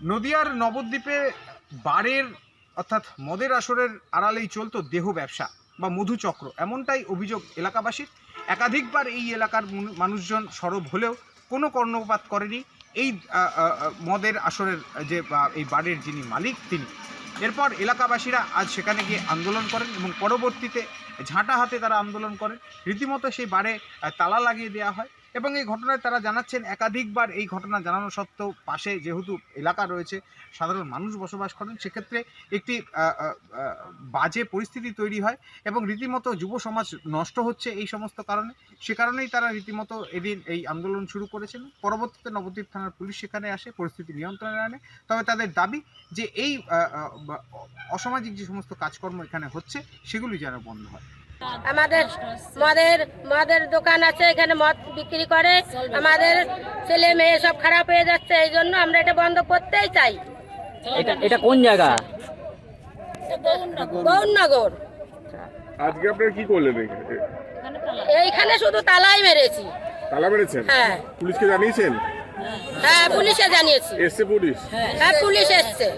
নদিয়ার নবদ্বীপে বারের অর্থাৎ মদের আসরের আড়ালেই চলতো দেহ ব্যবসা বা মধুচক্র, এমনটাই অভিযোগ এলাকাবাসীর। একাধিকবার এই এলাকার মানুষজন সরব হলেও কোনো কর্ণপাত করেনি এই মদের আসরের যে এই বারের যিনি মালিক তিনি। এরপর এলাকাবাসীরা আজ সেখানে গিয়ে আন্দোলন করেন এবং পরবর্তীতে ঝাঁটা হাতে তারা আন্দোলন করেন। রীতিমতো সেই বারে তালা লাগিয়ে দেওয়া হয় এবং এই ঘটনায় তারা জানাচ্ছেন একাধিকবার এই ঘটনা জানানো সত্ত্বেও পাশে যেহেতু এলাকা রয়েছে, সাধারণ মানুষ বসবাস করেন, সেক্ষেত্রে একটি বাজে পরিস্থিতি তৈরি হয় এবং রীতিমতো যুব সমাজ নষ্ট হচ্ছে এই সমস্ত কারণে। সে কারণেই তারা রীতিমতো এদিন এই আন্দোলন শুরু করেছেন। পরবর্তীতে নবদ্বীপ থানার পুলিশ সেখানে আসে, পরিস্থিতি নিয়ন্ত্রণে আনে। তবে তাদের দাবি যে এই অসামাজিক যে সমস্ত কাজকর্ম এখানে হচ্ছে সেগুলি যেন বন্ধ হয়। আমাদের মদের দোকান আছে, এখানে মদ বিক্রি করে, আমাদের ছেলে মেয়ে সব খারাপ হয়ে যাচ্ছে, এই জন্য আমরা এটা বন্ধ করতেই চাই। এটা কোন জায়গা? গৌরনগর। আজকে আপনারা কি করলেন? এইখানে শুধু তালাই মেরেছি। তালা মেরেছেন? হ্যাঁ। পুলিশকে জানিয়েছেন? হ্যাঁ, পুলিশে জানিয়েছি। এসছে পুলিশ? হ্যাঁ, পুলিশ এসছে।